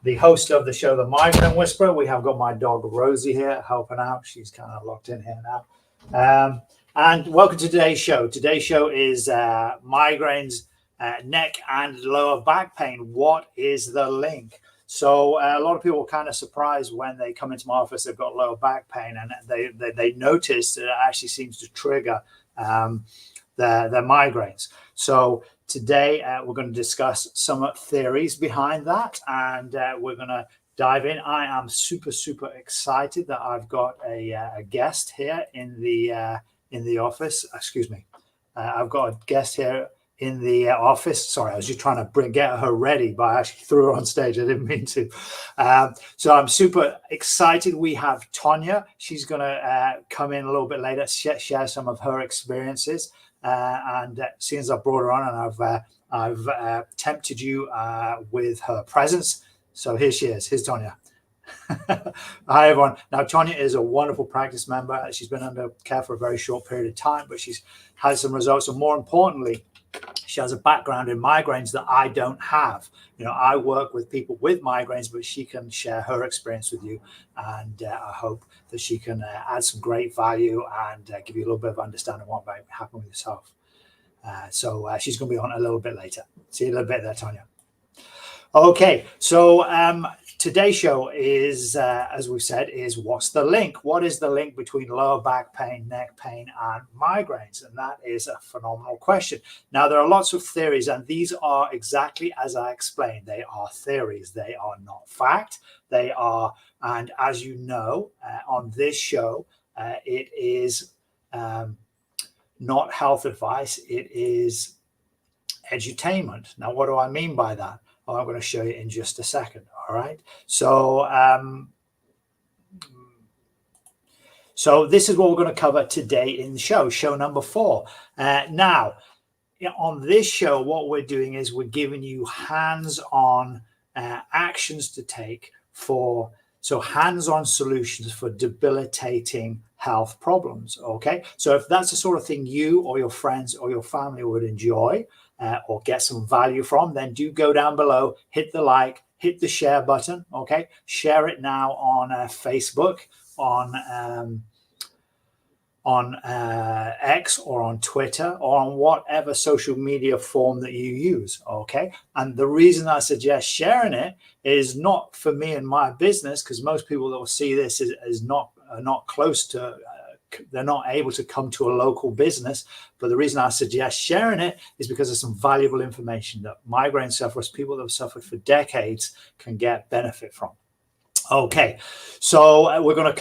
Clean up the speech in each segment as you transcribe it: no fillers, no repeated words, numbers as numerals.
the host of the show, The Migraine Whisperer. We have got my dog Rosie here helping out. She's kind of locked in here now. And welcome to today's show. Today's show is migraines, neck and lower back pain. What is the link? So a lot of people are kind of surprised when they come into my office, they've got lower back pain, and they notice that it actually seems to trigger their migraines. So today we're going to discuss some theories behind that, and we're going to dive in. I am super excited that I've got a guest here in the office. Excuse me. I've got a guest here in the office. Sorry, I was just trying to get her ready, but I actually threw her on stage. I didn't mean to. So I'm super excited. We have Tonya. She's going to come in a little bit later, share some of her experiences. And seeing as I brought her on, and I've tempted you with her presence. So here she is. Here's Tonya. Hi, everyone. Now, Tonya is a wonderful practice member. She's been under care for a very short period of time, but she's had some results. And more importantly, she has a background in migraines that I don't have. You know, I work with people with migraines, but she can share her experience with you. And I hope that she can add some great value and give you a little bit of understanding of what might happen with yourself. So she's going to be on a little bit later. See you a little bit there, Tonya. Okay, so today's show is, as we said, is what's the link? What is the link between lower back pain, neck pain, and migraines? And that is a phenomenal question. Now, there are lots of theories, and these are exactly as I explained. They are theories. They are not fact. They are, and as you know, on this show, it is not health advice. It is edutainment. Now, what do I mean by that? Well, I'm going to show you in just a second. All right. So, so this is what we're going to cover today in the show number 4. Now, on this show, what we're doing is we're giving you hands-on actions to take for, so hands-on solutions for debilitating health problems. Okay. So if that's the sort of thing you or your friends or your family would enjoy, or get some value from, then do go down below, hit the like, hit the share button. Okay, share it now on Facebook, on X, or on Twitter, or on whatever social media form that you use. Okay, and the reason I suggest sharing it is not for me and my business, because most people that will see this is not close to. They're not able to come to a local business. But the reason I suggest sharing it is because there's some valuable information that migraine sufferers, people that have suffered for decades, can get benefit from. Okay, so I'm going to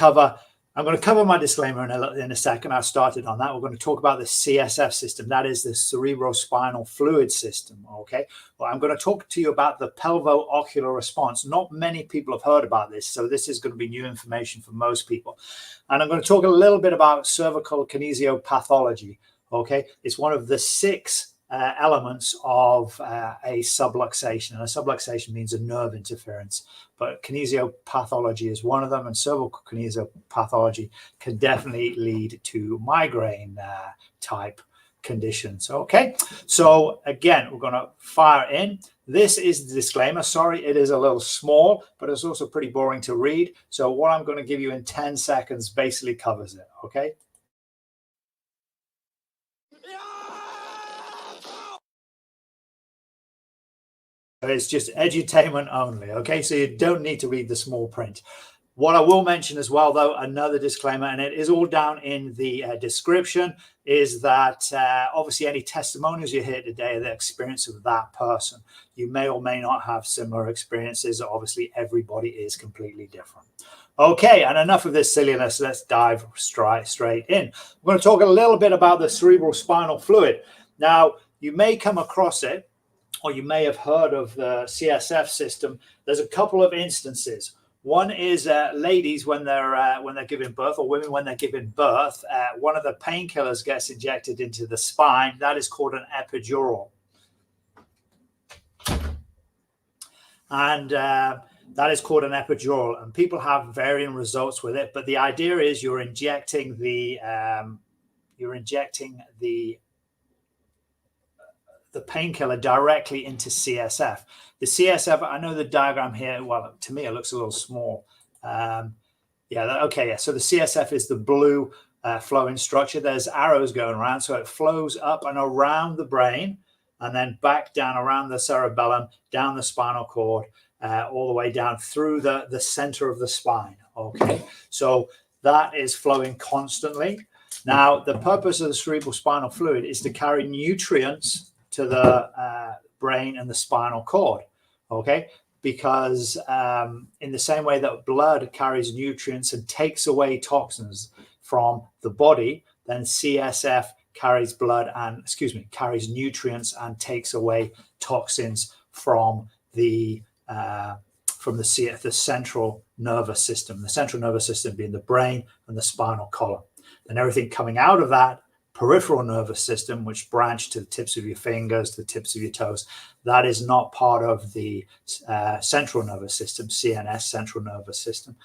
cover my disclaimer in a second. I started on that. We're going to talk about the CSF system. That is the cerebrospinal fluid system. Okay, well, I'm going to talk to you about the pelvo-ocular response. Not many people have heard about this, so this is going to be new information for most people. And I'm going to talk a little bit about cervical kinesiopathology. Okay, it's one of the 6 elements of a subluxation. And a subluxation means a nerve interference, but kinesiopathology is one of them, and cervical kinesiopathology can definitely lead to migraine type conditions. Okay, so again, we're going to fire in. This is the disclaimer. Sorry, it is a little small, but it's also pretty boring to read. So what I'm going to give you in 10 seconds basically covers it. Okay. It's just edutainment only. Okay, so you don't need to read the small print. What I will mention as well, though, another disclaimer, and it is all down in the description, is that obviously any testimonials you hear today are the experience of that person. You may or may not have similar experiences. Obviously, everybody is completely different. Okay, and enough of this silliness. Let's dive straight in. We're going to talk a little bit about the cerebrospinal fluid. Now, you may come across it, or you may have heard of the CSF system. There's a couple of instances. One is ladies when they're giving birth, or women when they're giving birth. One of the painkillers gets injected into the spine. That is called an epidural, and that is called an epidural. And people have varying results with it. But the idea is you're injecting the the painkiller directly into CSF. The CSF, I know the diagram here, well, to me, it looks a little small. Okay. So the CSF is the blue flowing structure. There's arrows going around. So it flows up and around the brain and then back down around the cerebellum, down the spinal cord, all the way down through the center of the spine. Okay. So that is flowing constantly. Now, the purpose of the cerebral spinal fluid is to carry nutrients to the brain and the spinal cord. Okay. Because in the same way that blood carries nutrients and takes away toxins from the body, then CSF carries carries nutrients and takes away toxins from the central nervous system. The central nervous system being the brain and the spinal column, and everything coming out of that peripheral nervous system, which branch to the tips of your fingers, to the tips of your toes, that is not part of the central nervous system, CNS, central nervous system.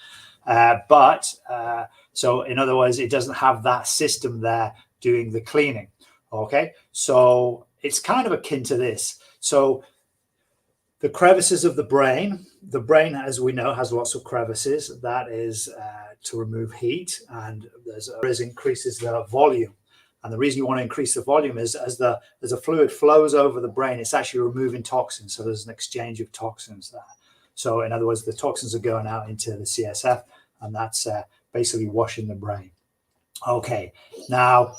So in other words, it doesn't have that system there doing the cleaning. Okay, so it's kind of akin to this. So the crevices of the brain, as we know, has lots of crevices. That is to remove heat, and there's increases the volume. And the reason you want to increase the volume is as the fluid flows over the brain, it's actually removing toxins. So there's an exchange of toxins there. So in other words, the toxins are going out into the CSF, and that's basically washing the brain. Okay, now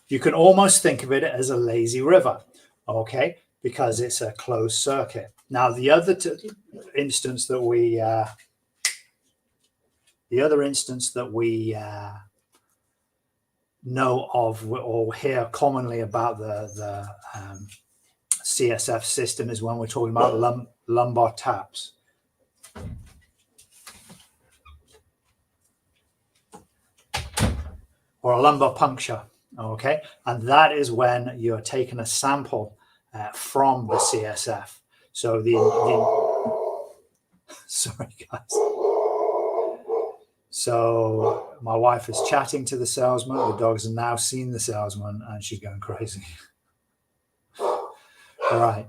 you can almost think of it as a lazy river, okay, because it's a closed circuit. Now the other instance that we know of or hear commonly about the CSF system is when we're talking about lumbar taps. Or a lumbar puncture, okay? And that is when you're taking a sample from the CSF. So sorry guys. So my wife is chatting to the salesman. The dogs have now seen the salesman and she's going crazy. All right.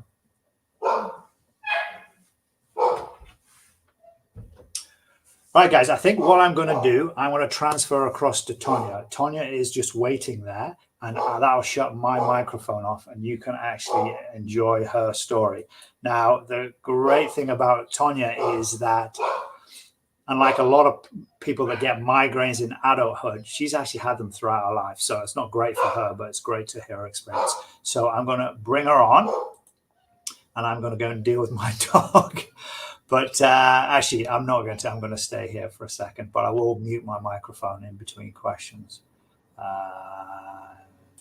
All right, guys, I think what I'm going to do, I'm going to transfer across to Tonya. Tonya is just waiting there, and that'll shut my microphone off, and you can actually enjoy her story. Now, the great thing about Tonya is that, unlike a lot of people that get migraines in adulthood, she's actually had them throughout her life. So it's not great for her, but it's great to hear her experience. So I'm going to bring her on, and I'm going to go and deal with my dog. But actually, I'm not going to. I'm going to stay here for a second, but I will mute my microphone in between questions.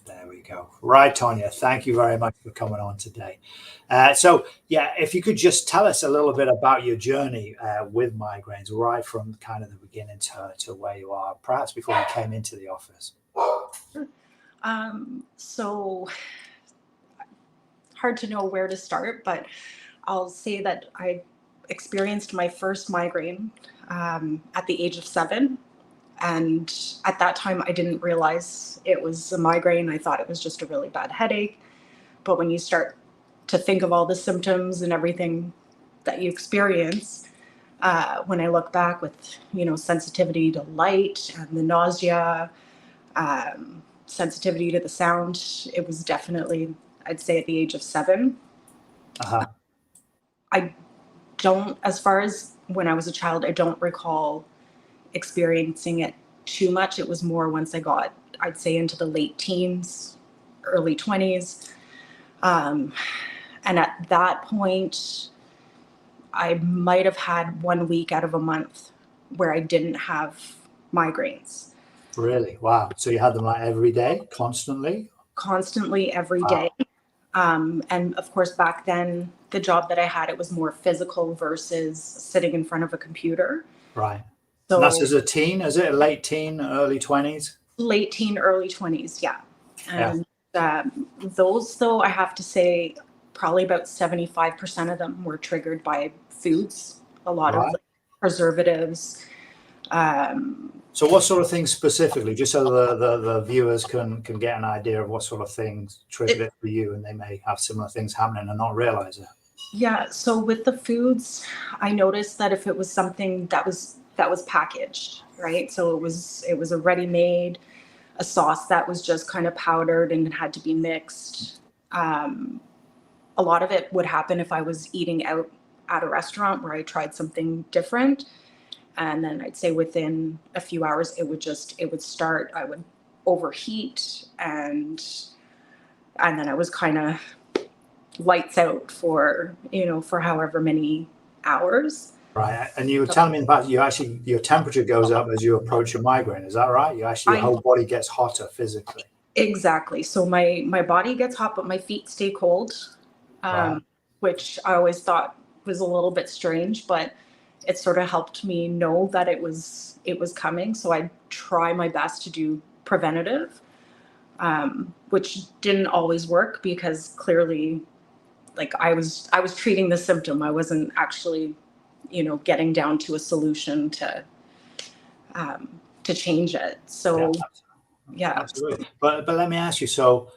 There we go. Right, Tonya, thank you very much for coming on today. So, yeah, if you could just tell us a little bit about your journey with migraines, right from kind of the beginning to where you are, perhaps before you came into the office. Sure. So, hard to know where to start, but I'll say that I experienced my first migraine at the age of 7. And at that time, I didn't realize it was a migraine. I thought it was just a really bad headache. But when you start to think of all the symptoms and everything that you experience, when I look back with, sensitivity to light and the nausea, sensitivity to the sound, it was definitely, I'd say, at the age of 7. Uh-huh. I don't, as far as when I was a child, I don't recall experiencing it too much. It was more once I got, I'd say, into the late teens, early 20s. And at that point, I might have had 1 week out of a month where I didn't have migraines. Really? Wow. So you had them like every day, constantly? Constantly, every day. And of course, back then, the job that I had, it was more physical versus sitting in front of a computer. Right. So and that's as a teen, is it? A late teen, early 20s? Late teen, early 20s, yeah. And those, though, I have to say, probably about 75% of them were triggered by foods, a lot of preservatives, So what sort of things specifically, just so the viewers can get an idea of what sort of things triggered it for you, and they may have similar things happening and not realize it? Yeah, so with the foods, I noticed that if it was something that was packaged, right? So it was a ready-made, a sauce that was just kind of powdered and it had to be mixed. A lot of it would happen if I was eating out at a restaurant where I tried something different. And then I'd say within a few hours, it would start, I would overheat, and then I was kind of lights out for, for however many hours. Right. And you were telling me about your temperature goes up as you approach your migraine. Is that right? Your whole body gets hotter physically. Exactly. So my body gets hot, but my feet stay cold, Right. which I always thought was a little bit strange, but it sort of helped me know that it was coming. So I try my best to do preventative, which didn't always work because clearly, like I was treating the symptom. I wasn't actually, getting down to a solution to change it. So yeah. Absolutely. But let me ask you. So,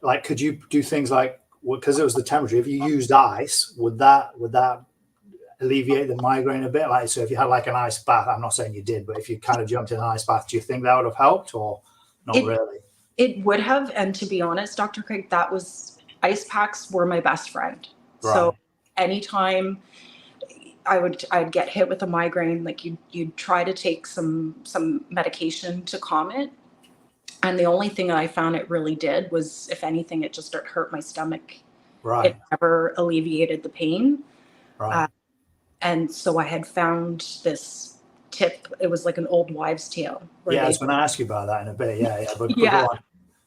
like, could you do things like, because it was the temperature? If you used ice, would that alleviate the migraine a bit? Like, so if you had like an ice bath, I'm not saying you did, but if you kind of jumped in an ice bath, do you think that would have helped, or not really? It would have, and to be honest, Dr. Craig, ice packs were my best friend. Right. So anytime I'd get hit with a migraine, like you'd try to take some medication to calm it. And the only thing I found it really did was, if anything, it just hurt my stomach. Right. It never alleviated the pain. Right. And so I had found this tip. It was like an old wives' tale. Yeah, I was going to ask you about that in a bit. Yeah. But yeah. Go on.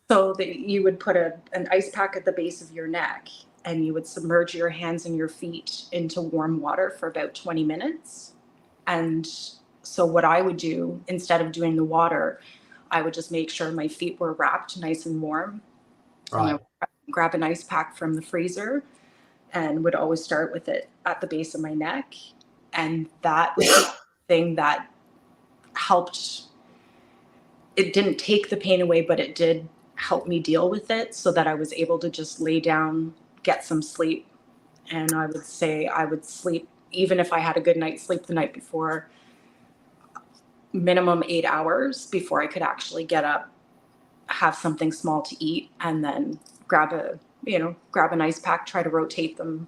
So that you would put an ice pack at the base of your neck, and you would submerge your hands and your feet into warm water for about 20 minutes. And so what I would do, instead of doing the water, I would just make sure my feet were wrapped nice and warm. Right. And I would grab an ice pack from the freezer and would always start with it at the base of my neck. And that was the thing that helped. It didn't take the pain away, but it did help me deal with it, so that I was able to just lay down, get some sleep. And I would say I would sleep, even if I had a good night's sleep the night before, minimum 8 hours before I could actually get up, have something small to eat, and then grab an ice pack, try to rotate them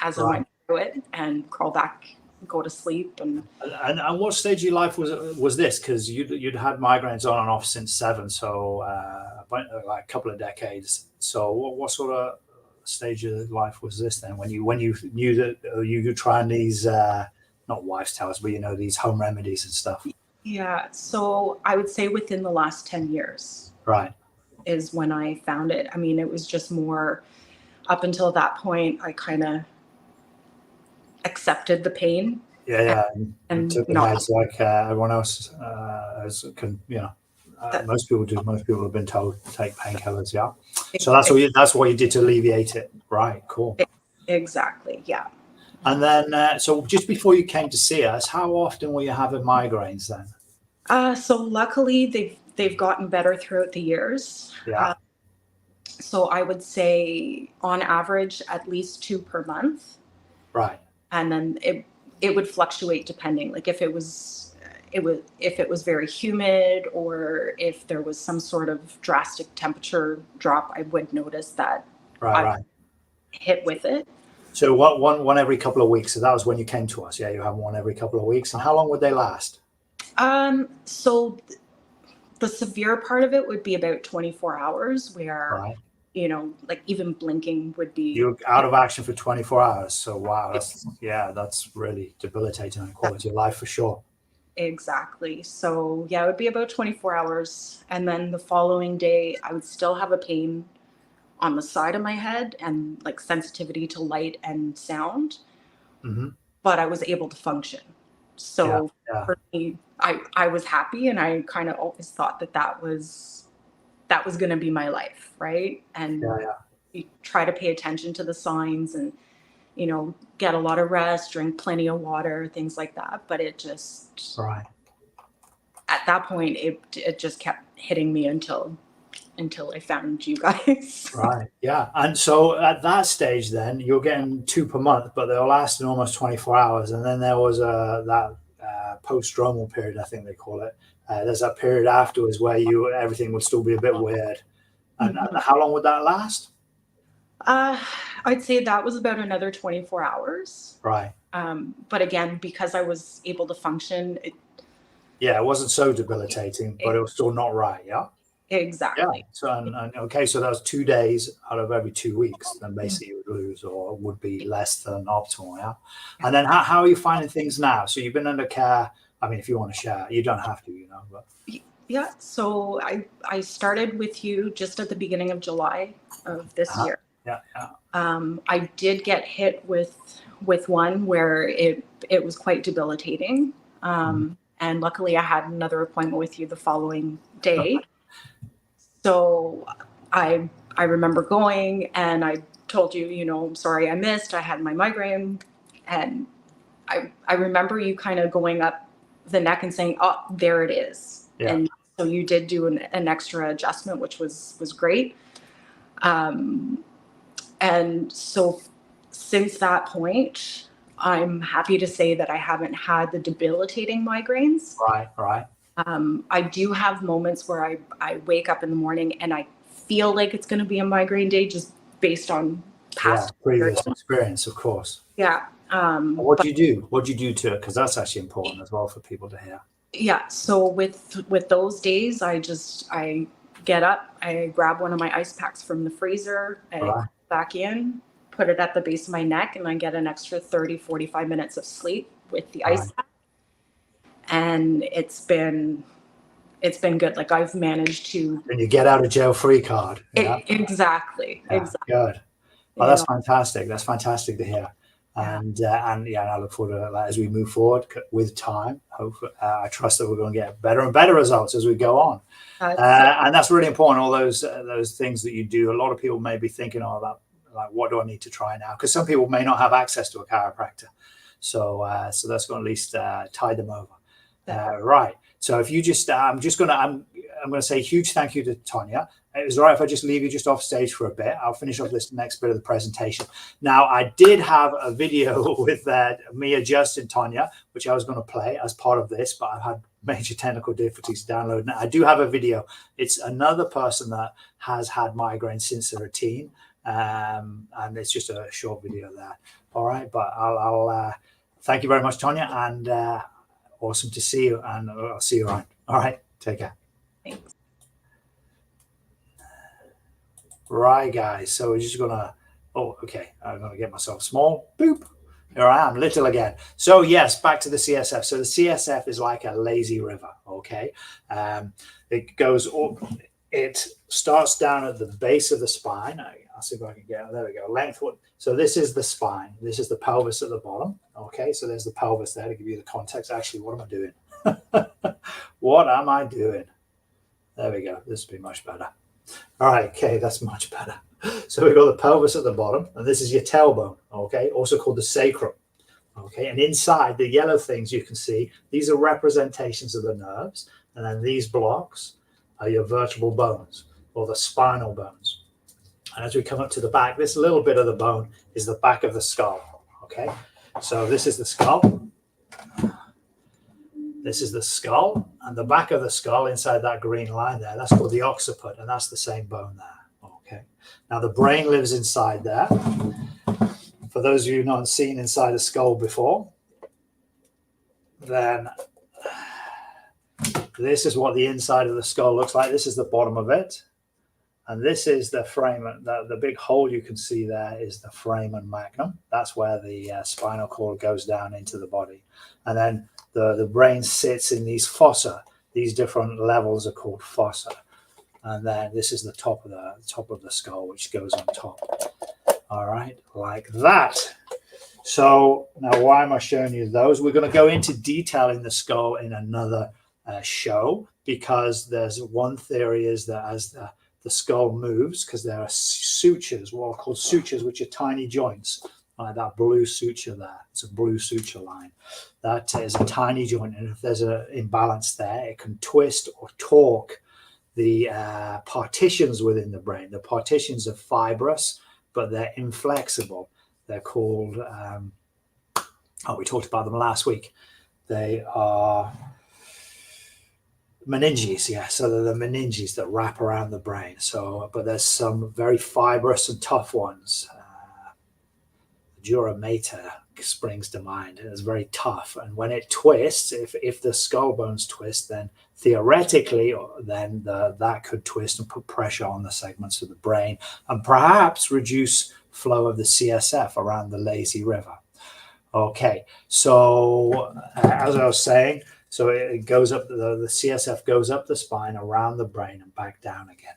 as I went through it, and crawl back, go to sleep. And what stage of your life was this? Because you'd had migraines on and off since 7, so like a couple of decades. So what sort of stage of life was this then, when you knew that you could try these not wives' tales, but these home remedies and stuff? Yeah, so I would say within the last 10 years, right, is when I found it. I mean, it was just more, up until that point, I kind of accepted the pain. Yeah. And took the meds like everyone else most people do. Most people have been told to take painkillers. Yeah. So that's what you did to alleviate it. Right. Cool. Exactly. Yeah. And then, so just before you came to see us, how often were you having migraines then? So luckily they've gotten better throughout the years. Yeah. So I would say on average at least 2 per month. Right. And then it would fluctuate depending, like if it was very humid, or if there was some sort of drastic temperature drop, I would notice that right. hit with it. So one every couple of weeks. So that was when you came to us. Yeah, you have one every couple of weeks. And how long would they last? So the severe part of it would be about 24 hours, where like even blinking would be. You're out of action for 24 hours. So wow, that's really debilitating on quality of life for sure. Exactly. So yeah, it would be about 24 hours. And then the following day, I would still have a pain on the side of my head and like sensitivity to light and sound, but I was able to function. So for me, I was happy, and I kind of always thought that was going to be my life. Right. And you try to pay attention to the signs, and, get a lot of rest, drink plenty of water, things like that. But it just, at that point, it just kept hitting me until I found you guys. Right. Yeah. And so at that stage, then you're getting 2 per month, but they'll last in almost 24 hours. And then there was that post-stromal period, I think they call it. There's that period afterwards where everything would still be a bit weird. And how long would that last? I'd say that was about another 24 hours. Right. But again, because I was able to function. It wasn't so debilitating, but it was still not right. Yeah. Exactly. Yeah. So okay, so that was 2 days out of every 2 weeks. Then basically you would lose, or would be less than optimal. Yeah. And then how are you finding things now? So you've been under care. I mean, if you want to share, you don't have to, but. Yeah. So I started with you just at the beginning of July of this year. Yeah. I did get hit with one where it was quite debilitating. And luckily I had another appointment with you the following day. So I remember going and I told you, I'm sorry I missed. I had my migraine. And I remember you kind of going up the neck and saying, oh, there it is. Yeah. And so you did do an extra adjustment, which was great. And so since that point, I'm happy to say that I haven't had the debilitating migraines. Right. I do have moments where I wake up in the morning and I feel like it's going to be a migraine day just based on past previous experience, of course. Yeah. What do you do? What do you do to it? Because that's actually important as well for people to hear. Yeah. So with those days, I get up, I grab one of my ice packs from the freezer, I put it back in, put it at the base of my neck, and I get an extra 30-45 minutes of sleep with the ice pack. And it's been good. Like I've managed to. And you get out of jail free card. Yeah? Exactly. Yeah, exactly. Good. Well, that's fantastic. That's fantastic to hear. And I look forward to that as we move forward with time. Hopefully, I trust that we're going to get better and better results as we go on. And that's really important. All those things that you do. A lot of people may be thinking, about like, what do I need to try now? Because some people may not have access to a chiropractor. So that's going to at least tide them over. Right. So if you just, I'm going to say a huge thank you to Tonya. It was all right if I just leave you just off stage for a bit. I'll finish off this next bit of the presentation. Now, I did have a video with me adjusting Tonya, which I was going to play as part of this, but I've had major technical difficulties downloading it. I do have a video. It's another person that has had migraines since they're a teen, and it's just a short video there. All right, but I'll thank you very much, Tonya, and awesome to see you, and I'll see you around. All right, take care. Thanks. Right, guys. So we're just gonna. Oh, okay. I'm gonna get myself small. Boop. Here I am, little again. So yes, back to the CSF. So the CSF is like a lazy river. Okay, it goes. It starts down at the base of the spine. I'll see if I can get. There we go. Lengthward. So this is the spine. This is the pelvis at the bottom. Okay, so there's the pelvis there to give you the context. Actually, what am I doing? What am I doing? There we go. This will be much better. All right, okay, that's much better. So we've got the pelvis at the bottom, and this is your tailbone, okay, also called the sacrum, okay, and inside the yellow things you can see, these are representations of the nerves, and then these blocks are your vertebral bones, or the spinal bones. And as we come up to the back, this little bit of the bone is the back of the skull, okay, so this is the skull. This is the skull, and the back of the skull inside that green line there, that's called the occiput, and that's the same bone there. Okay. Now the brain lives inside there. For those of you not seen inside a skull before, then this is what the inside of the skull looks like. This is the bottom of it. And this is the frame. The big hole you can see there is the foramen magnum. That's where the spinal cord goes down into the body. And then the brain sits in these fossa. These different levels are called fossa. And then this is the top of the skull, which goes on top. All right, like that. So now why am I showing you those? We're going to go into detail in the skull in another show, because there's one theory is that as the skull moves, because there are sutures, what are called sutures, which are tiny joints. like that blue suture there. It's a blue suture line. That is a tiny joint, and if there's an imbalance there, it can twist or torque the partitions within the brain. The partitions are fibrous, but they're inflexible. They're called, we talked about them last week. They are meninges, yeah. So they're the meninges that wrap around the brain. So, but there's some very fibrous and tough ones. Dura mater springs to mind. It's very tough, and when it twists, if the skull bones twist, then theoretically, then that could twist and put pressure on the segments of the brain, and perhaps reduce flow of the CSF around the lazy river. Okay, so as I was saying, so it goes up, the CSF goes up the spine, around the brain, and back down again.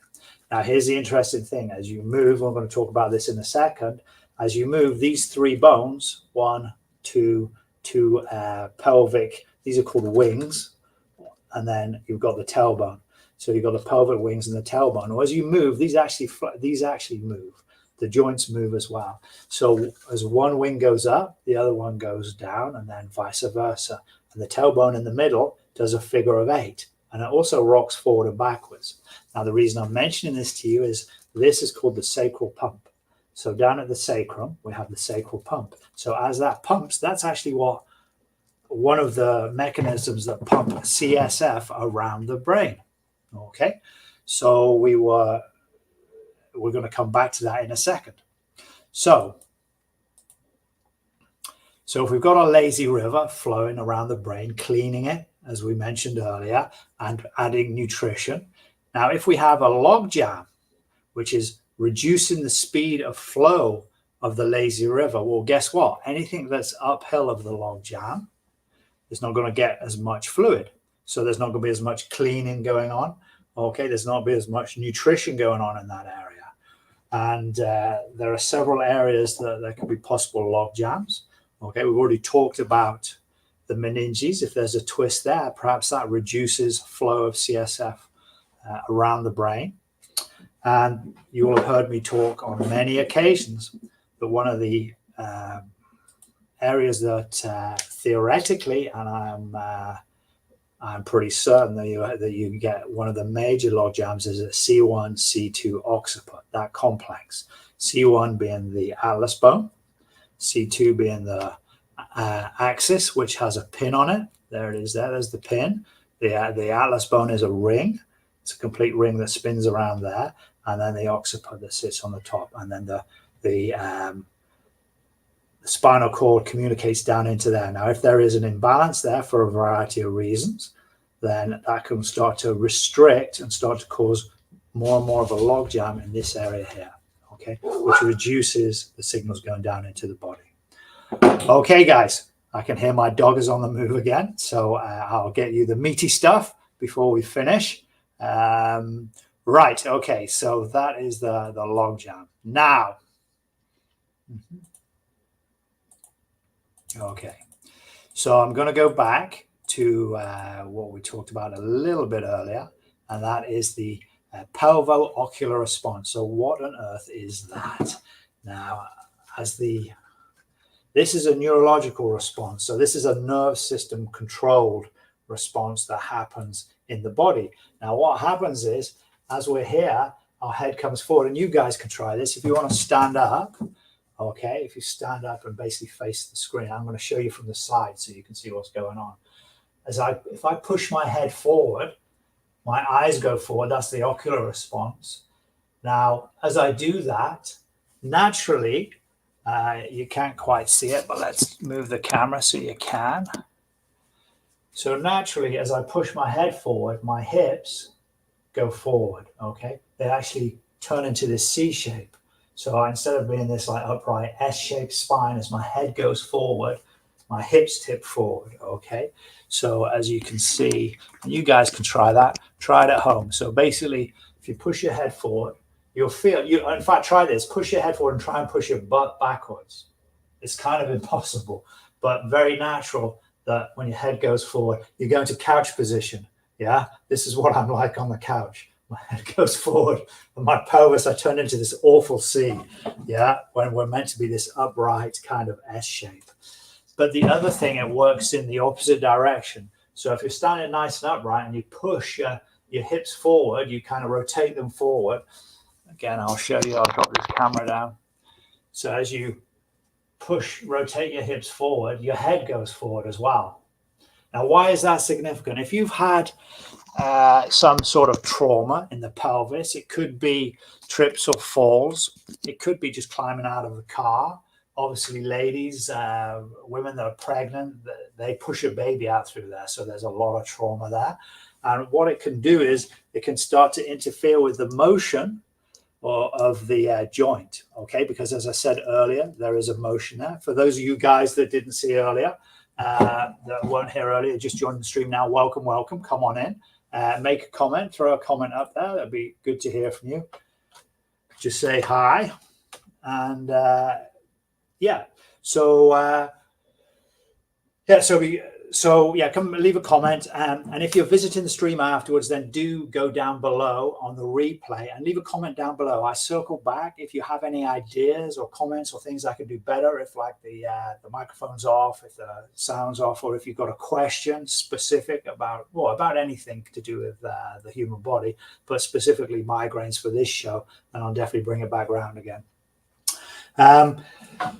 Now, here's the interesting thing. As you move, I'm going to talk about this in a second. As you move these three bones, 1, 2, pelvic, these are called wings, and then you've got the tailbone. So you've got the pelvic wings and the tailbone. Well, as you move, these actually move. The joints move as well. So as one wing goes up, the other one goes down, and then vice versa. And the tailbone in the middle does a figure of 8, and it also rocks forward and backwards. Now, the reason I'm mentioning this to you is this is called the sacral pump. So down at the sacrum, we have the sacral pump. So as that pumps, that's actually one of the mechanisms that pump CSF around the brain. Okay, so we're going to come back to that in a second. So if we've got a lazy river flowing around the brain, cleaning it, as we mentioned earlier, and adding nutrition. Now, if we have a log jam, which is reducing the speed of flow of the lazy river, well, guess what? Anything that's uphill of the log jam is not going to get as much fluid. So there's not going to be as much cleaning going on. Okay, there's not be as much nutrition going on in that area. And there are several areas that there could be possible log jams. Okay, we've already talked about the meninges. If there's a twist there, perhaps that reduces flow of CSF around the brain. And you will have heard me talk on many occasions that one of the areas that theoretically, and I'm pretty certain that you get one of the major log jams is a C1, C2 occiput, that complex. C1 being the atlas bone, C2 being the axis, which has a pin on it. There it is. There's the pin. The atlas bone is a ring. It's a complete ring that spins around there. And then the occiput that sits on the top, and then the spinal cord communicates down into there. Now, if there is an imbalance there for a variety of reasons, then that can start to restrict and start to cause more and more of a log jam in this area here, okay, which reduces the signals going down into the body. Okay, guys, I can hear my dog is on the move again, so I'll get you the meaty stuff before we finish. Right, okay, so that is the log jam. Now, okay, so I'm going to go back to what we talked about a little bit earlier, and that is the pelvo-ocular response. So what on earth is that? Now, this is a neurological response. So this is a nerve system controlled response that happens in the body. Now, what happens is, as we're here, our head comes forward, and you guys can try this. If you want to stand up, okay, if you stand up and basically face the screen, I'm going to show you from the side so you can see what's going on. If I push my head forward, my eyes go forward. That's the ocular response. Now, as I do that, naturally, you can't quite see it, but let's move the camera so you can. So naturally, as I push my head forward, my hips go forward, okay? They actually turn into this C shape. So instead of being this like upright S-shaped spine, as my head goes forward, my hips tip forward, okay? So as you can see, and you guys can try that, try it at home. So basically, if you push your head forward, you'll feel, in fact, try this, push your head forward and try and push your butt backwards. It's kind of impossible, but very natural that when your head goes forward, you go into couch position. Yeah, this is what I'm like on the couch. my head goes forward, and my pelvis, I turn into this awful C, yeah, when we're meant to be this upright kind of S shape. But the other thing, it works in the opposite direction. So if you're standing nice and upright and you push your hips forward, you kind of rotate them forward. Again, I'll show you, I'll drop this camera down. So as you rotate your hips forward, your head goes forward as well. Now, why is that significant? If you've had some sort of trauma in the pelvis, it could be trips or falls. It could be just climbing out of the car. Obviously, ladies, women that are pregnant, they push a baby out through there. So there's a lot of trauma there. And what it can do is it can start to interfere with the motion of the joint, okay? Because as I said earlier, there is a motion there. For those of you guys that didn't see earlier, that weren't here earlier, just joined the stream now, welcome, welcome, come on in. Make a comment, throw a comment up there. That'd be good to hear from you. Just say hi. And yeah, so come leave a comment, and if you're visiting the stream afterwards, then do go down below on the replay and leave a comment down below. I circle back if you have any ideas or comments or things I could do better, if like the microphone's off, if the sound's off, or if you've got a question specific about anything to do with the human body, but specifically migraines for this show, then I'll definitely bring it back around again.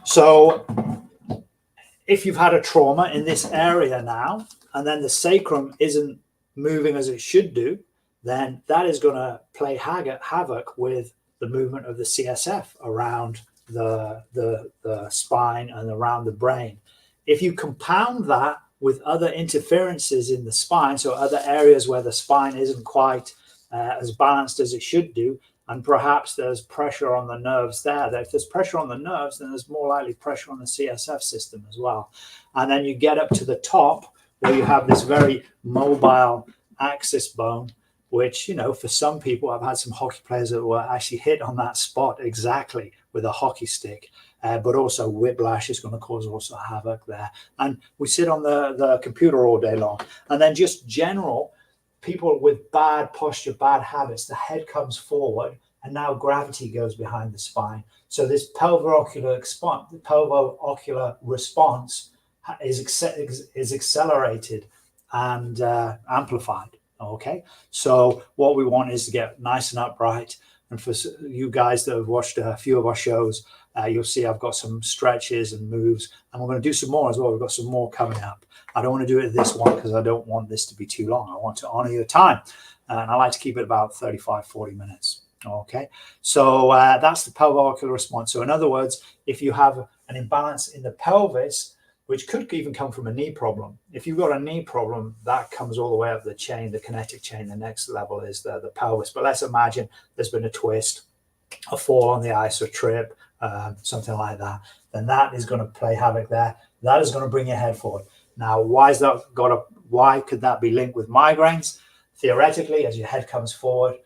So if you've had a trauma in this area now, and then the sacrum isn't moving as it should do, then that is going to play havoc with the movement of the CSF around the spine and around the brain. If you compound that with other interferences in the spine, so other areas where the spine isn't quite as balanced as it should do, and perhaps there's pressure on the nerves there. If there's pressure on the nerves, then there's more likely pressure on the CSF system as well. And then you get up to the top where you have this very mobile axis bone, which, you know, for some people, I've had some hockey players that were actually hit on that spot exactly with a hockey stick. But also whiplash is going to cause also havoc there. And we sit on the computer all day long. And then just general people with bad posture, bad habits, the head comes forward and now gravity goes behind the spine. So this pelvic-ocular response is accelerated and amplified, okay? So what we want is to get nice and upright. And for you guys that have watched a few of our shows, you'll see I've got some stretches and moves, and we're going to do some more as well. We've got some more coming up. I don't want to do it this one because I don't want this to be too long. I want to honor your time, and I like to keep it about 35, 40 minutes. Okay, so that's the pelvic-ocular response. So in other words, if you have an imbalance in the pelvis, which could even come from a knee problem. If you've got a knee problem, that comes all the way up the chain, the kinetic chain. The next level is the pelvis. But let's imagine there's been a twist, a fall on the ice, or trip, something like that. Then that is going to play havoc there. That is going to bring your head forward. Now, why could that be linked with migraines? Theoretically, as your head comes forward,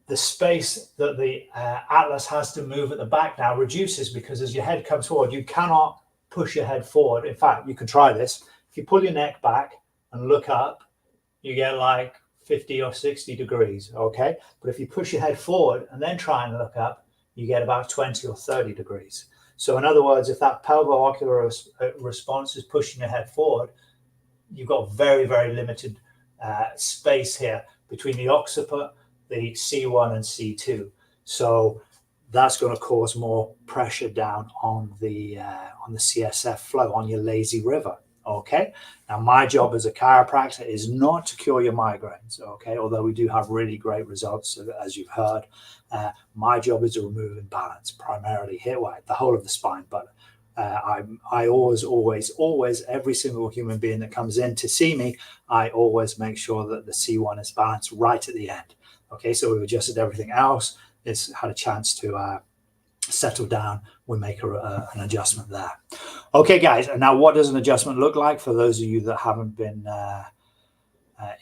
the space that the atlas has to move at the back now reduces, because as your head comes forward, you cannot push your head forward. In fact, you can try this. If you pull your neck back and look up, you get like 50 or 60 degrees, okay? But if you push your head forward and then try and look up, you get about 20 or 30 degrees. So in other words, if that pelvic-ocular response is pushing your head forward, you've got very, very limited space here between the occiput, the C1 and C2. So that's going to cause more pressure down on the CSF flow, on your lazy river. Okay. Now, my job as a chiropractor is not to cure your migraines. Okay. Although we do have really great results, as you've heard. My job is to remove imbalance, primarily here, the whole of the spine. But I always, every single human being that comes in to see me, I always make sure that the C1 is balanced right at the end. Okay, so we've adjusted everything else. It's had a chance to settle down. We make an adjustment there. Okay, guys, and now what does an adjustment look like? For those of you that haven't been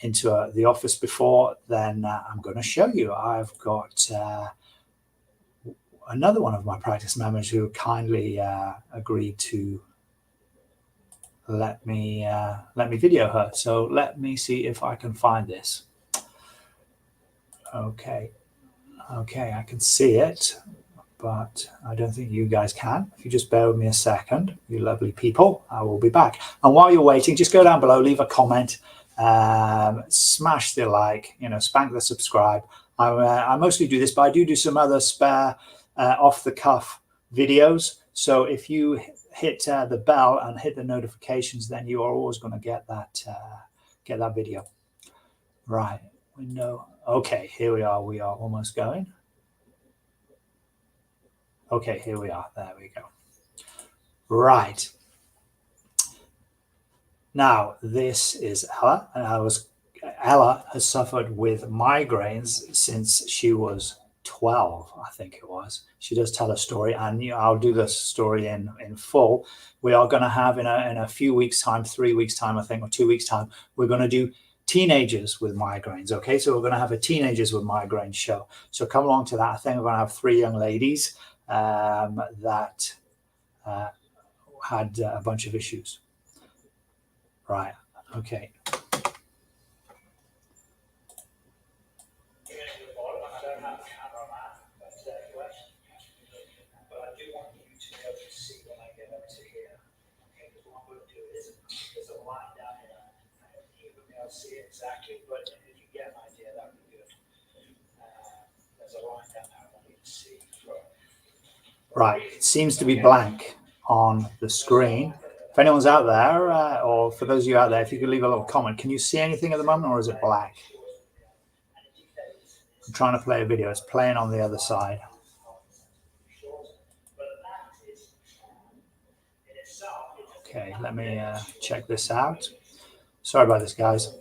into the office before, then I'm going to show you. I've got another one of my practice members who kindly agreed to let me video her. So let me see if I can find this. Okay, I can see it, but I don't think you guys can. If you just bear with me a second, you lovely people, I will be back. And while you're waiting, just go down below, leave a comment, smash the like, spank the subscribe. I mostly do this, but I do some other spare off the cuff videos. So if you hit the bell and hit the notifications, then you are always going to get that video. Right, window. Okay, here we are. We are almost going. Okay, here we are. There we go. Right. Now, this is Ella. Ella has suffered with migraines since she was 12, I think it was. She does tell a story, and I'll do the story in full. We are going to have in a few weeks' time, 3 weeks' time, I think, or 2 weeks' time, we're going to do teenagers with migraines. Okay, so we're going to have a teenagers with migraines show. So come along to that. I think we're going to have 3 young ladies that had a bunch of issues. Right. Okay. See exactly, but if you get an idea, that would be good. There's a line down there I want you to see. Right, it seems to be blank on the screen. If anyone's out there, or for those of you out there, if you could leave a little comment. Can you see anything at the moment, or is it black? I'm trying to play a video. It's playing on the other side. Okay, let me check this out. Sorry about this, guys.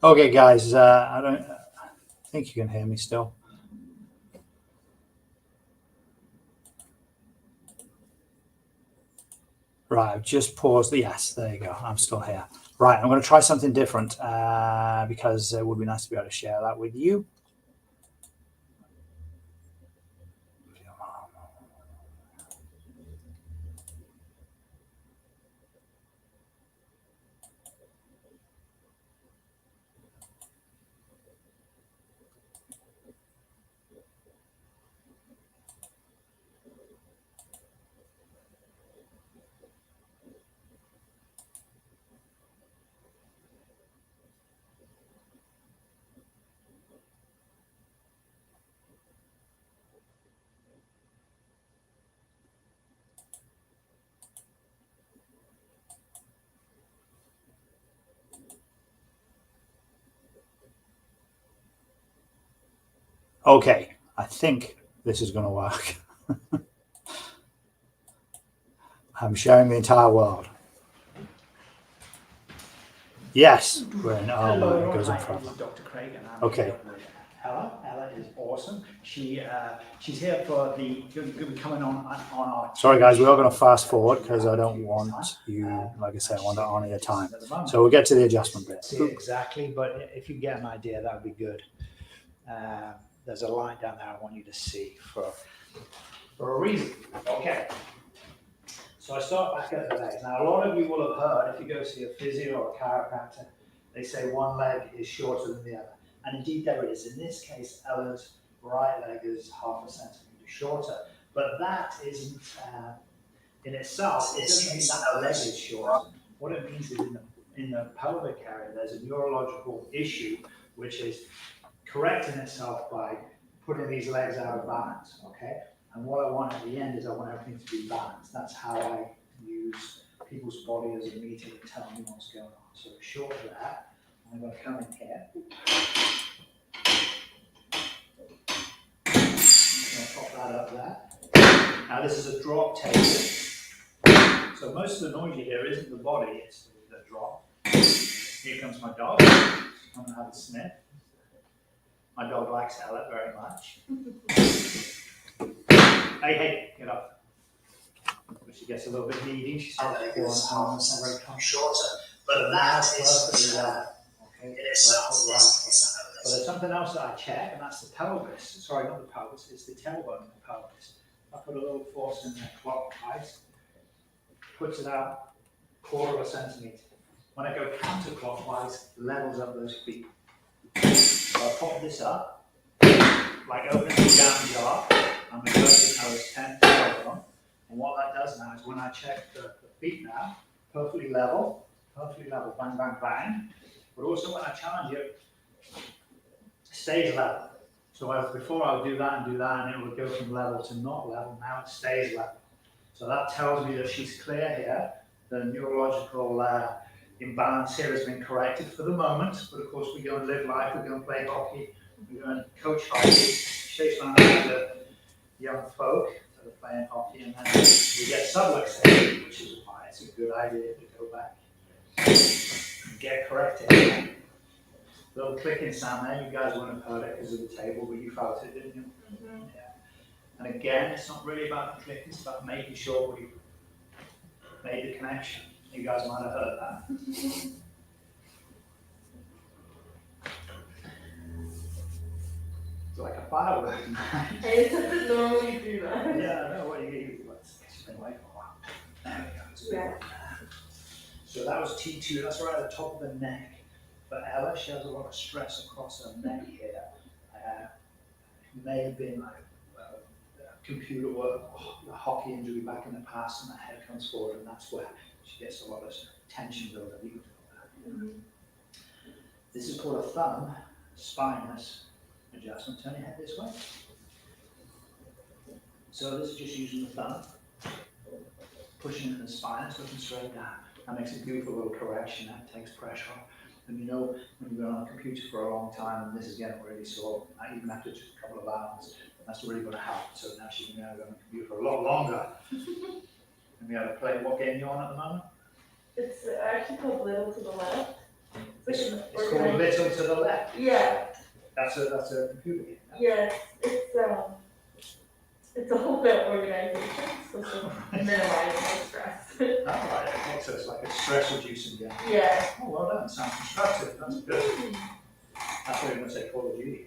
Okay, guys, I think you can hear me still. Right, I've just paused. Yes, there you go. I'm still here. Right, I'm going to try something different because it would be nice to be able to share that with you. Okay, I think this is going to work. I'm showing the entire world. Yes, we're in. Oh, Hello, it goes on hi, forever. this is Dr. Craig, and I'm Okay. here with Ella. Ella is awesome. She's here for the. You'll be coming on our. Sorry, guys, we are going to fast forward because I don't want you, like I say, I want to honor your time. So we'll get to the adjustment bit. See exactly, but if you get an idea, that would be good. There's a line down there I want you to see for a reason. Okay. So I start back at the legs. Now, a lot of you will have heard, if you go see a physio or a chiropractor, they say one leg is shorter than the other. And indeed there is. In this case, Ella's right leg is half a centimetre shorter. But that isn't, in itself, it doesn't mean that the leg is short. What it means is in the pelvic area, there's a neurological issue which is correcting itself by putting these legs out of balance, okay? And what I want at the end is I want everything to be balanced. That's how I use people's body as a meter to tell me what's going on. So short of that, I'm going to come in here. I'm going to pop that up there. Now this is a drop table. So most of the noise you hear isn't the body, it's the drop. Here comes my dog. I'm gonna have a sniff. My dog likes Ella very much. Hey, get up. But she gets a little bit needy. She says, shorter, but that is okay. But there's something else that I check, and that's the pelvis. Sorry, not the pelvis, it's the tailbone of the pelvis. I put a little force in there clockwise, puts it out 1/4 centimetre. When I go counterclockwise, levels up those feet. So I pop this up, like opening a jam jar, and we go to toes 10 to 12. And what that does now is when I check the feet now, perfectly level, bang, bang, bang. But also when I challenge it, stays level. So as before I would do that, and it would go from level to not level. Now it stays level. So that tells me that she's clear here. The neurological imbalance here has been corrected for the moment. But of course, we go and live life. We go and play hockey. We go and coach hockey. Chase around the young folk that are playing hockey, and then we get subluxation, which is why it's a good idea to go back and get corrected. Little clicking sound there, you guys wouldn't have heard it because of the table, but you felt it, didn't you? Mm-hmm. Yeah. And again, it's not really about the click, it's about making sure we made the connection. You guys might have heard that. It's like a firework. It doesn't normally do that. Yeah, I know what you get. It's been away for a while. There we go. Yeah. So that was T2, that's right at the top of the neck. But Ella, she has a lot of stress across her neck here. It may have been like computer work, a hockey injury back in the past, and the head comes forward, and that's where she gets a lot of tension build-up. Mm-hmm. This is called a thumb spinous adjustment. Turn your head this way. So this is just using the thumb, pushing in the spine, looking straight down. That makes a beautiful little correction. That takes pressure off. And you know, when you've been on a computer for a long time and this is getting really sore, even after just a couple of hours, that's really going to help. So now she can go on the computer for a lot longer. And we have a play. What game are you on at the moment? It's actually called Little to the Left. It's called Little to the Left. Yeah. That's a computer game. Yes, it's a whole bit of organization, so to minimize my stress. Oh, right, okay, so it's like a stress reducing game. Yeah. Oh, well done. Sounds constructive. That's good. I thought you were going to say Call of Duty.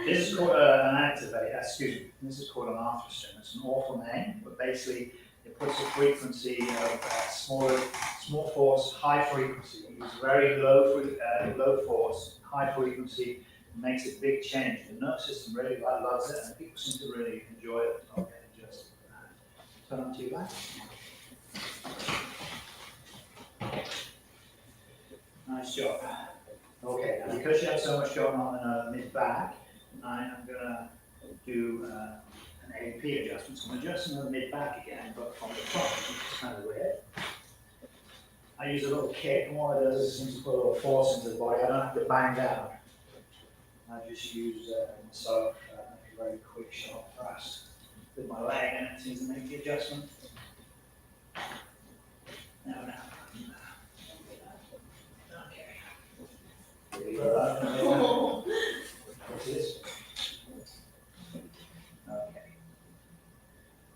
This is called an activate. Excuse me. This is called an arthrostim. It's an awful name, but basically it puts a frequency of small force, high frequency. It uses very low force, high frequency. Makes a big change. The nerve system really loves it, and people seem to really enjoy it. Okay, just turn on to your back. Nice job. Okay, now because you have so much going on in her mid-back, I am going to do an AP adjustment. So I'm adjusting her mid-back again, but from the front, which is kind of weird. I use a little kick, and what it does is it seems to put a little force into the body. I don't have to bang down. I just use a very quick sharp thrust with my leg, and it seems to make the adjustment. Now. Okay. Here we go. What's this? Okay.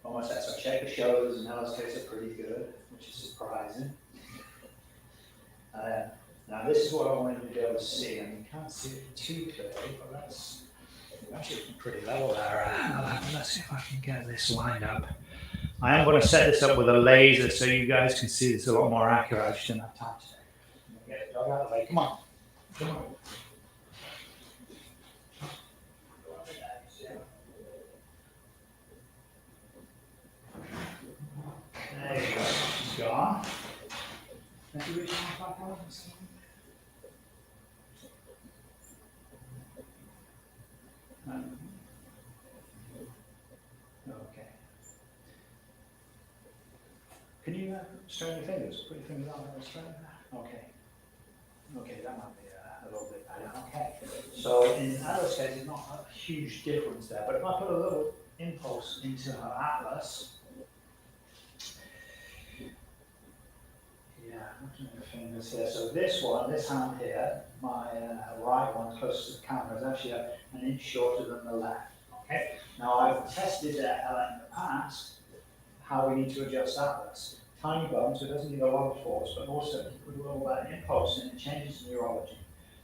Almost there. So I check the shoulders, and Ella's case are pretty good, which is surprising. Now this is what I wanted you to be able to see, and you can't see it too clearly, but that's actually pretty level there. Let's see if I can get this lined up. I am going to set this up with a laser so you guys can see this a lot more accurate. I just didn't have time today. Get the dog out of the way. Come on. Come on. There you go. She's gone. Can you reach my back out? Okay. Can you strain your fingers? Put your fingers on the strain. Okay. Okay, that might be a little bit better. Okay. So in Ella's case, there's not a huge difference there, but if I put a little impulse into her atlas, yeah, looking at the fingers here. So this one, this hand here, my right one closest to the camera, is actually an inch shorter than the left. Okay. Now I've tested Ella in the past how we need to adjust that. That's tiny bone, so it doesn't need a lot of force, but also you put all that impulse in, it changes the neurology.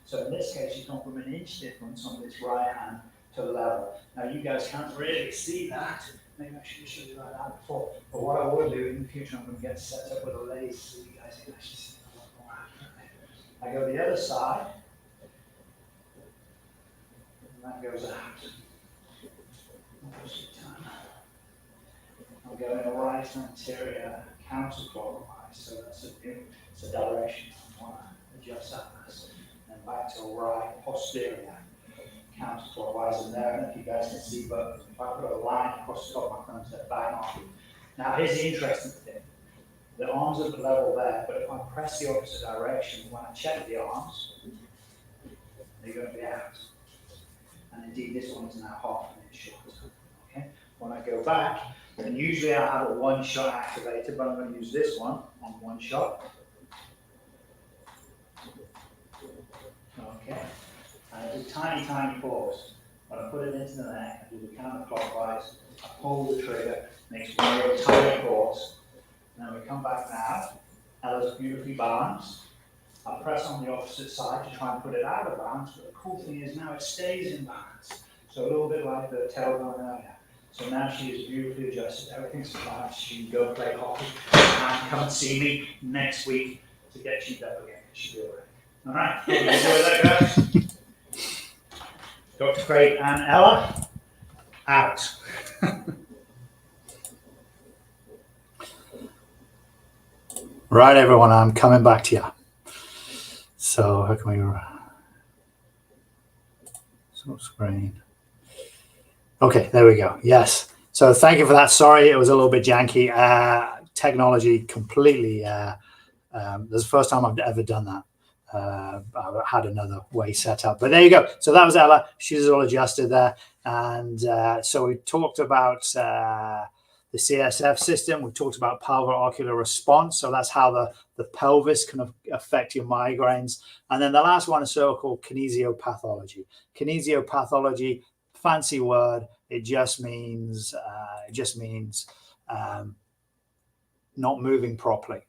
So in this case, you've gone from an inch difference on this right hand to the level. Now you guys can't really see that. Maybe I should have showed you that before. But what I will do in the future, I'm going to get set up with a laser so you guys can actually see a lot more accurately. I go the other side, and that goes out. I'm going the right anterior counterclockwise, so that's a direction I want to adjust that. And back to right posterior counterclockwise in there. And if you guys can see, but if I put a line across the top, my thumbs are bang on. Now here's the interesting thing. The arms are at the level there, but if I press the opposite direction, when I check the arms, they're going to be out. And indeed, this one is now half an inch shorter. Okay? When I go back, and usually I have a one-shot activator, but I'm going to use this one on one shot. Okay. And I do tiny, tiny pause. When I put it into the neck, I do the counterclockwise, I pull the trigger, makes one real tiny pause. Then we come back now, Ella's beautifully balanced. I press on the opposite side to try and put it out of balance, but the cool thing is now it stays in balance. So a little bit like the tailbone earlier. So now she is beautifully adjusted, everything's fine, she can go play hockey and come and see me next week to get tuned up again. She'll be all right. All right, hope you enjoy that, guys. Dr. Craig and Ella, out. Right, everyone, I'm coming back to you. So how can we stop screen? Okay, there we go. Yes. So thank you for that. Sorry, it was a little bit janky. Technology completely. This is the first time I've ever done that. I had another way set up, but there you go. So that was Ella. She's all adjusted there, and so we talked about the CSF system. We talked about pelvic-ocular response. So that's how the pelvis can affect your migraines. And then the last one is so-called kinesiopathology. Kinesiopathology, fancy word. It just means not moving properly.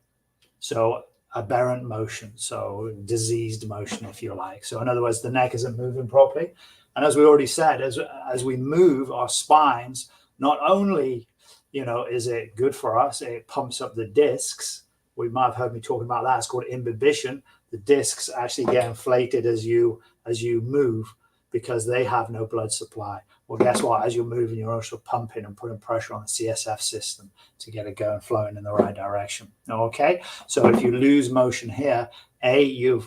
So aberrant motion, so diseased motion, if you like. So in other words, the neck isn't moving properly. And as we already said, as we move our spines, not only is it good for us, it pumps up the discs. We might have heard me talking about that. It's called imbibition. The discs actually get inflated as you move because they have no blood supply. Well, guess what? As you're moving, you're also pumping and putting pressure on the CSF system to get it going, flowing in the right direction. Okay, so if you lose motion here, you're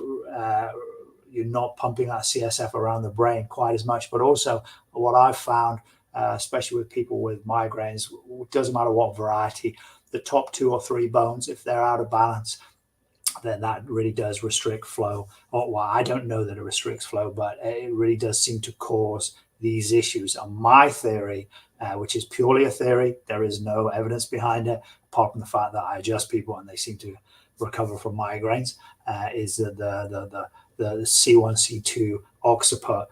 not pumping that CSF around the brain quite as much. But also, what I've found, especially with people with migraines, it doesn't matter what variety, the top 2 or 3 bones, if they're out of balance, then that really does restrict flow. Well, I don't know that it restricts flow, but it really does seem to cause these issues. And my theory, which is purely a theory, there is no evidence behind it, apart from the fact that I adjust people and they seem to recover from migraines, is that the C1, C2 occiput,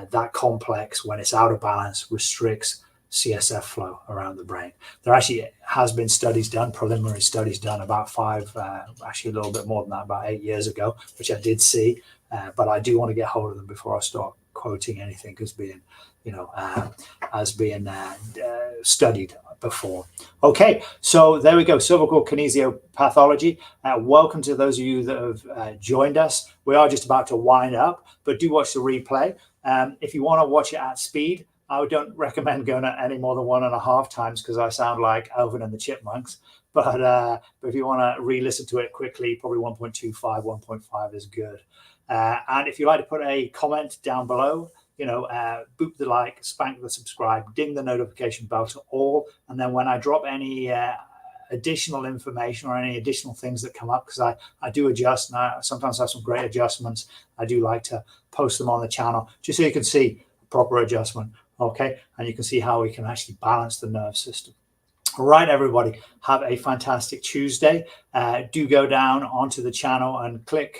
that complex, when it's out of balance, restricts CSF flow around the brain. There actually has been studies done, preliminary studies done about 5, actually a little bit more than that, about 8 years ago, which I did see, but I do want to get hold of them before I start quoting anything as being, studied before. Okay, so there we go, cervical kinesiopathology. Welcome to those of you that have joined us. We are just about to wind up, but do watch the replay. If you want to watch it at speed, I don't recommend going at any more than 1.5 times because I sound like Alvin and the Chipmunks. But if you want to re-listen to it quickly, probably 1.25, 1.5 is good. And if you like to put a comment down below, boop the like, spank the subscribe, ding the notification bell to all. And then when I drop any additional information or any additional things that come up, because I do adjust, and I sometimes have some great adjustments, I do like to post them on the channel just so you can see proper adjustment. Okay, and you can see how we can actually balance the nerve system. Right, everybody, have a fantastic Tuesday. Do go down onto the channel and click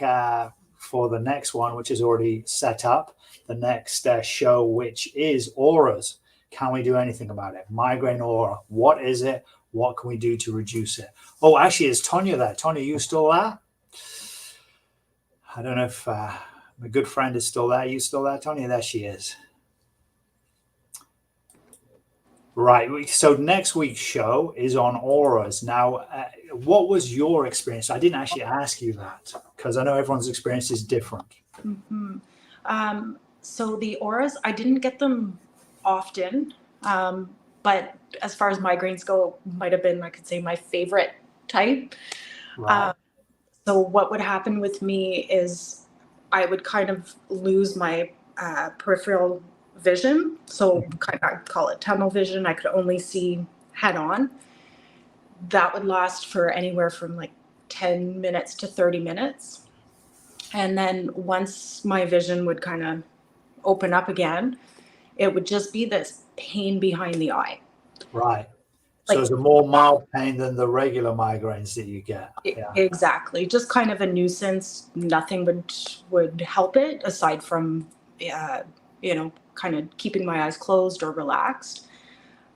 for the next one, which is already set up. The next show, which is auras. Can we do anything about it? Migraine aura. What is it? What can we do to reduce it? Oh, actually, is Tonya there? Tonya, you still there? I don't know if my good friend is still there. You still there, Tonya? There she is. Right. So next week's show is on auras. Now, what was your experience? I didn't actually ask you that because I know everyone's experience is different. Mm-hmm. So the auras, I didn't get them often, but as far as migraines go, might have been, I could say, my favorite type. Right. So what would happen with me is I would kind of lose my peripheral vision. So I call it tunnel vision. I could only see head on. That would last for anywhere from like 10 minutes to 30 minutes. And then once my vision would kind of open up again, it would just be this pain behind the eye. Right. So it's a more mild pain than the regular migraines that you get. Yeah. Exactly. Just kind of a nuisance. Nothing would help it aside from, kind of keeping my eyes closed or relaxed.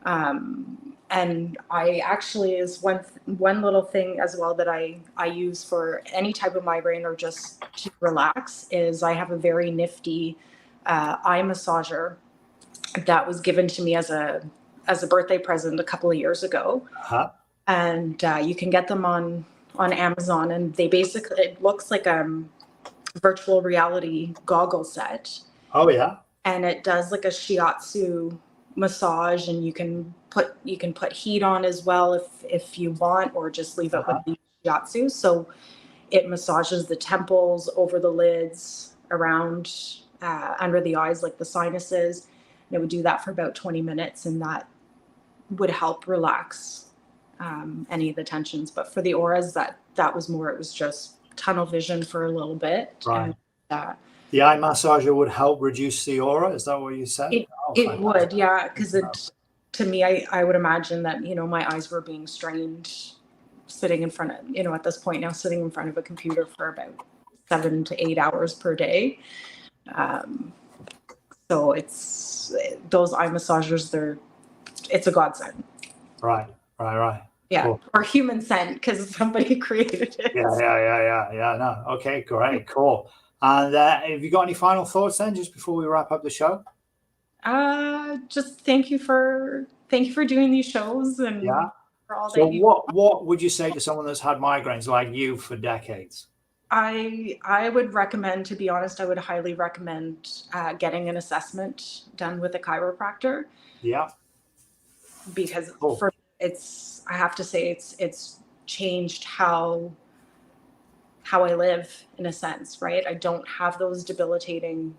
And I actually is one little thing as well that I use for any type of migraine or just to relax is I have a very nifty eye massager that was given to me as a birthday present a couple of years ago. Uh-huh. And you can get them on Amazon, and they basically, it looks like a virtual reality goggle set. Oh yeah. And it does like a shiatsu massage, and you can put heat on as well if you want, or just leave it with the shiatsu. So it massages the temples, over the lids, around under the eyes, like the sinuses. And it would do that for about 20 minutes, and that would help relax any of the tensions. But for the auras, that was more, it was just tunnel vision for a little bit. Right. And, the eye massager would help reduce the aura. Is that what you said? It would, yeah, because to me, I would imagine that, my eyes were being strained sitting in front of, at this point now, sitting in front of a computer for about 7 to 8 hours per day. So it's those eye massagers, it's a godsend. Right. Yeah, cool. Or human scent because somebody created it. Yeah. No. Okay, great, cool. And have you got any final thoughts then, just before we wrap up the show? Just thank you for doing these shows and for all so that you. What would you say to someone that's had migraines like you for decades? I would recommend, to be honest, I would highly recommend getting an assessment done with a chiropractor. Yeah. Because cool. I have to say it's changed how I live in a sense, right? I don't have those debilitating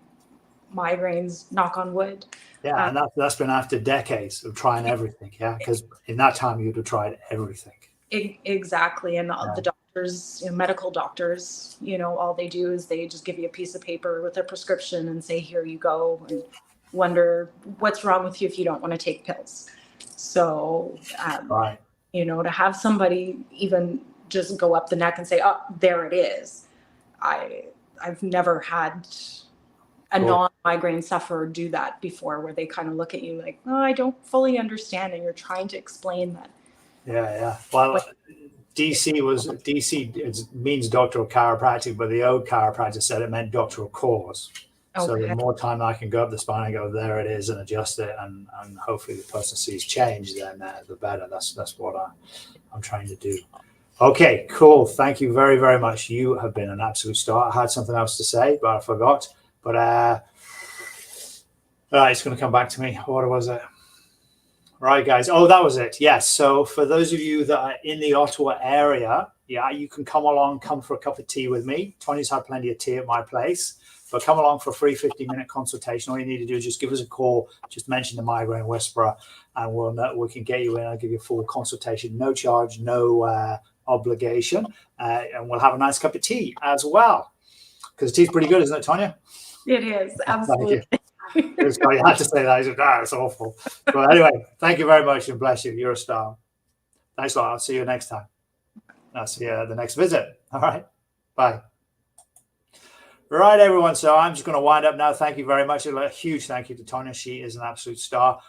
migraines, knock on wood. Yeah, and that's been after decades of trying everything. Yeah, because in that time you'd have tried everything. Exactly, and the doctors, medical doctors, all they do is they just give you a piece of paper with a prescription and say, here you go, and wonder what's wrong with you if you don't want to take pills. So, right. To have somebody even just go up the neck and say, oh, there it is. I've never had a non-migraine sufferer do that before, where they kind of look at you like, oh, I don't fully understand. And you're trying to explain that. Yeah. Well, DC it means doctoral chiropractic, but the old chiropractor said it meant doctoral cause. Okay. So the more time I can go up the spine and go, there it is, and adjust it, and hopefully the person sees change, then the better. That's what I'm trying to do. Okay, cool. Thank you very, very much. You have been an absolute star. I had something else to say, but I forgot. But it's going to come back to me. What was it? Right, guys. Oh, that was it. Yes. So for those of you that are in the Ottawa area, you can come for a cup of tea with me. Tony's had plenty of tea at my place. But come along for a free 15-minute consultation. All you need to do is just give us a call. Just mention the Migraine Whisperer, and we can get you in. I'll give you a full consultation, no charge, no obligation, and we'll have a nice cup of tea as well. Because tea's pretty good, isn't it, Tonya? It is, absolutely. Thank you. I had to say that. It's awful. But anyway, thank you very much, and bless you. You're a star. Thanks a lot. I'll see you next time. I'll see you at the next visit. All right. Bye. Right, everyone. So I'm just going to wind up now. Thank you very much. A huge thank you to Tonya. She is an absolute star.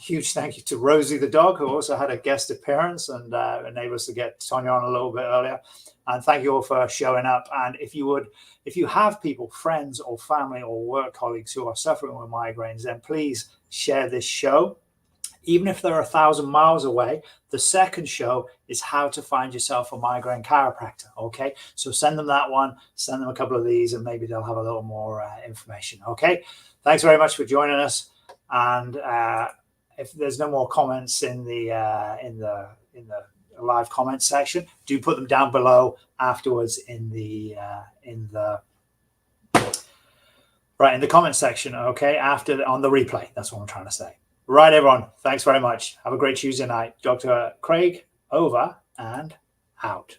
Huge thank you to Rosie the dog, who also had a guest appearance and enabled us to get Tonya on a little bit earlier. And thank you all for showing up. And if you have people, friends or family or work colleagues who are suffering with migraines, then please share this show. Even if they're 1,000 miles away, the second show is how to find yourself a migraine chiropractor. Okay, so send them that one, send them a couple of these, and maybe they'll have a little more information. Okay, thanks very much for joining us. And if there's no more comments in the live comment section, do put them down below afterwards in the comment section. Okay, on the replay. That's what I'm trying to say. Right, everyone. Thanks very much. Have a great Tuesday night. Dr. Craig, over and out.